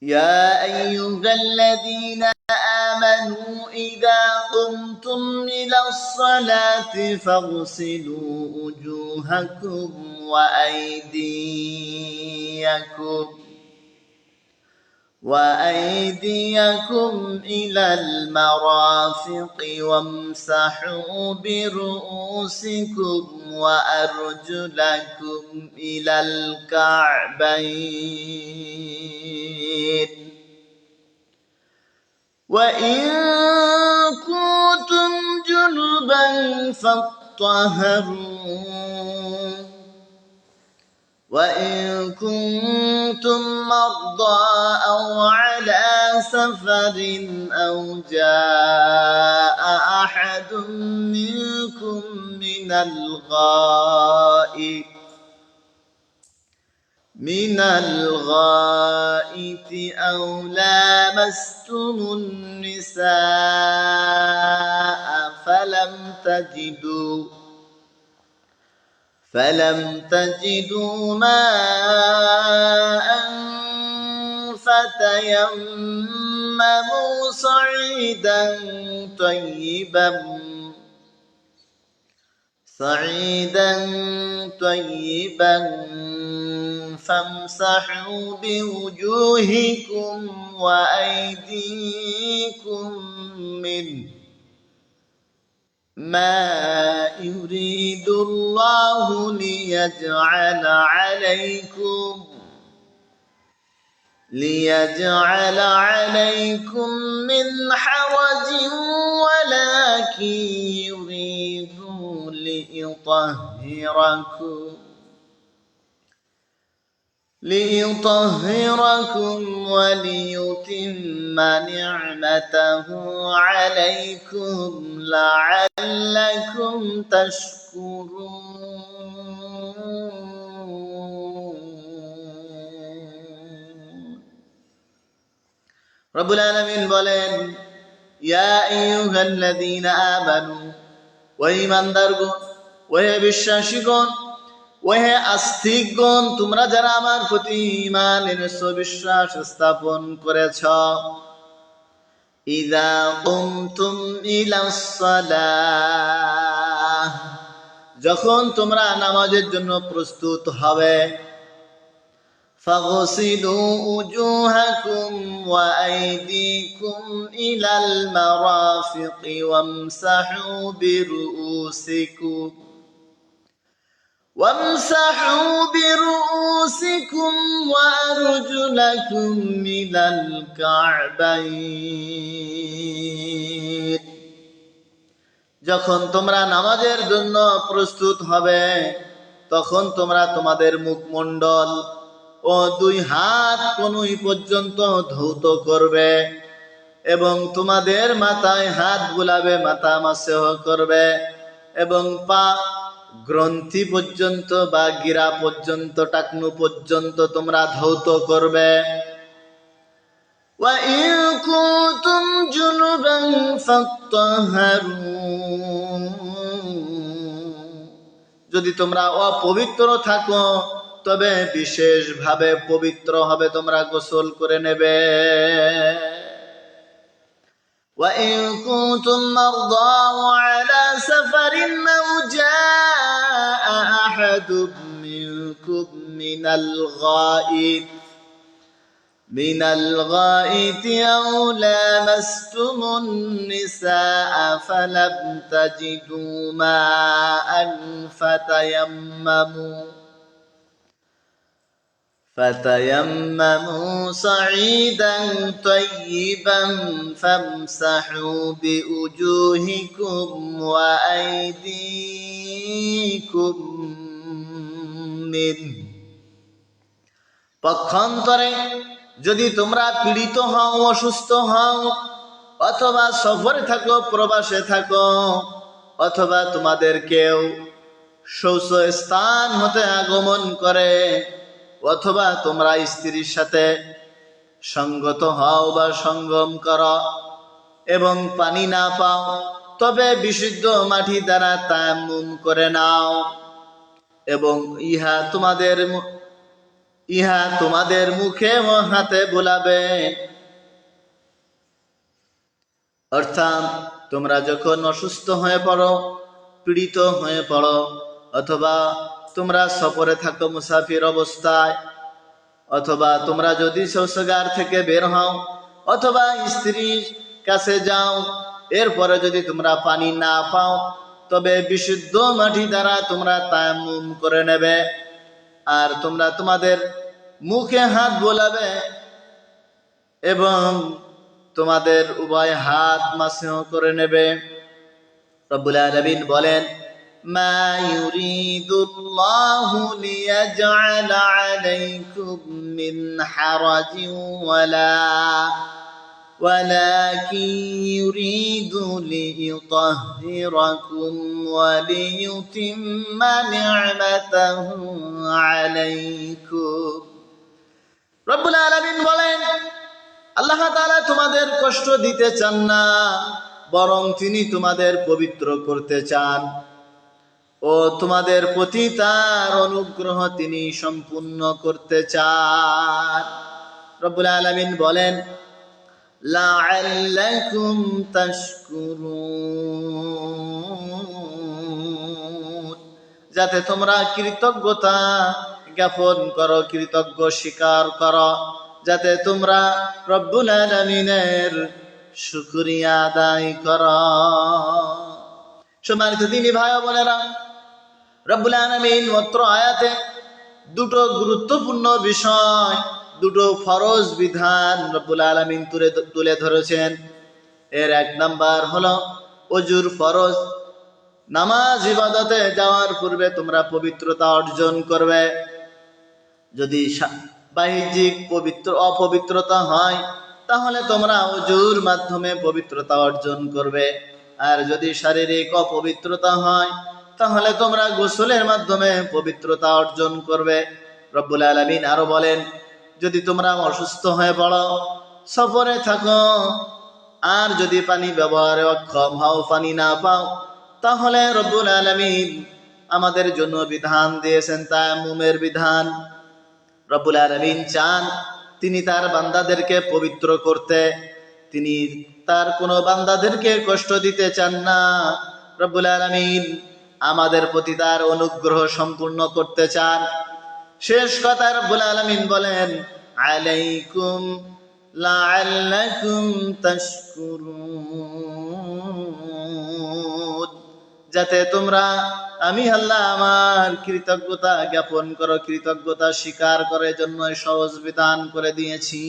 يا أيها الذين آمنوا إذا قمتم إلى الصلاة فاغسلوا وجوهكم وأيديكم إلى المرافق وامسحوا برؤوسكم وأرجلكم إلى الكعبين وإن كنتم جنبا فاطهروا وإن كنتم مرضى أو على سفر أو جاء أحد منكم من الغائط أو لامستم النساء فلم تجدوا ماء فتيمموا صعيدا طيبا فامسحوا بوجوهكم وأيديكم منه ما يريد الله ليجعل عليكم من حرج ولكن يريد ليطهركم وليتم نعمته عليكم لعلكم تشكرون رب العالمين বলেন ইয়া আইয়ুহাল্লাযীনা আমানু ওয়া ঈমানদারগণ ওয়া বিশ্বাসীগণ ওহে আস্তিকগণ তোমরা যারা আমার প্রতি ঈমান এনেছো বিশ্বাস স্থাপন করেছ ইযা কুমতুম ইলাস সালাহ যখন তোমরা নামাজের জন্য প্রস্তুত হবে ফাগসিলু উজুহাকুম ওয়া আইদিকুম ইলাল মারাফিকি ওয়ামসাহু برؤوسكم وأرجلكم إلى الكعبين যখন তোমরা নামাজের জন্য প্রস্তুত হবে তখন তোমরা তোমাদের মুখমণ্ডল ও দুই হাত কনুই পর্যন্ত ধৌত করবে এবং তোমাদের মাথায় হাত বুলাবে মাথা মাসহ করবে এবং পা গ্রন্থি পর্যন্ত বা গিরা পর্যন্ত টাকনু পর্যন্ত তোমরা ধৌত করবে ওয়া ইন কুনতুম জুনুবান ফাত্তাহারু যদি তোমরা অপবিত্র থাকো তবে বিশেষভাবে পবিত্র হবে তোমরা গোসল করে নেবে وإن كنتم مرضى وعلى سفر أو جاء أحد منكم من الغائط أو لامستم النساء فلم تجدوا ماء فتيمموا صعيدا طيبا فامسحوا بوجوهكم وأيديكم منه পক্ষান্তরে যদি তোমরা পীড়িত হও অসুস্থ হও অথবা সফরে থাকো প্রবাসে থাকো অথবা তোমাদের কেউ শৌচ স্থান হতে আগমন করে অথবা তোমরা স্ত্রীর সাথে সঙ্গত হও বা সঙ্গম করো এবং পানি না পাও তবে বিশুদ্ধ মাটি দ্বারা তায়াম্মুম করে নাও এবং ইহা তোমাদের ইহা তোমাদের মুখে ও হাতে বোলাবে। অর্থাৎ তোমরা যখন অসুস্থ হয়ে পড়ো, পীড়িত হয়ে পড়ো, অথবা তোমরা সফরে থাকো মুসাফির অবস্থায়, অথবা তোমরা যদি শৌচাগার থেকে বের হও, অথবা স্ত্রীর কাছে যাও, এরপরে যদি তোমরা পানি না পাও, তবে বিশুদ্ধ মাটি দ্বারা তোমরা তায়াম্মুম করে নেবে, আর তোমরা তোমাদের মুখে হাত বোলাবে এবং তোমাদের উভয় হাত মাসহ করে নেবে। রব্বুল আলামিন বলেন, মা ইউরিদুল্লাহু লিয়াজআলা আলাইকুম মিন হারাজিন ওয়ালাকিন ইউরিদু লিইউতাহহিরাকুম ওয়া লিইউতিম্মা নি'মাতাহু আলাইকুম। রব্বুল আলামিন বলেন, আল্লাহ তাআলা তোমাদের কষ্ট দিতে চান না, বরং তিনি তোমাদের পবিত্র করতে চান ও তোমাদের প্রতি তার অনুগ্রহ তিনি সম্পূর্ণ করতে চান। রব্বুল আলামিন বলেন, লাআল্লাকুম তাশকুরুন, যাতে তোমরা কৃতজ্ঞতা জ্ঞাপন করো, কৃতজ্ঞ স্বীকার করো, যাতে তোমরা রব্বুল আলামিনের শুকরিয়া আদায় করো। সম্মানিত দিনী ভাই ও বোনেরা, রব্বুল আলামিন মাত্র আয়াতে দুটো গুরুত্বপূর্ণ বিষয়, দুটো ফরজ বিধান রব্বুল আলামিন তুলে ধরেছেন। এর এক নাম্বার হলো ওযুর ফরজ। নামাজ ইবাদতে যাওয়ার পূর্বে তোমরা পবিত্রতা অর্জন করবে। যদি বাহ্যিক অপবিত্রতা হয়, তাহলে তোমরা ওযুর মাধ্যমে পবিত্রতা অর্জন করবে, আর যদি শারীরিক অপবিত্রতা হয়, তাহলে তোমরা গোসলের মাধ্যমে পবিত্রতা অর্জন করবে। রব্বুল আলামিন আরো বলেন, যদি তোমরা অসুস্থ হয়ে পড়ো, সফরে থাকো, আর যদি পানি ব্যবহারে অক্ষম হও, পানি না পাও, তাহলে রব্বুল আলামিন আমাদের জন্য বিধান দিয়েছেন তায়াম্মুমের বিধান। রব্বুল আলামিন চান তিনি তার বান্দাদেরকে পবিত্র করতে, তিনি তার কোনো বান্দাদেরকে কষ্ট দিতে চান না। রব্বুল আলামিন আমাদের প্রতি তার অনুগ্রহ সম্পূর্ণ করতে চান। শেষ কথা রব্বুল আলামিন বলেন, আলাইকুম লাআল্লাকুম তাশকুরুন, যাতে তোমরা আমি আল্লাহ আমার কৃতজ্ঞতা জ্ঞাপন করো, কৃতজ্ঞতা স্বীকার করার জন্য সহজ বিধান করে দিয়েছি।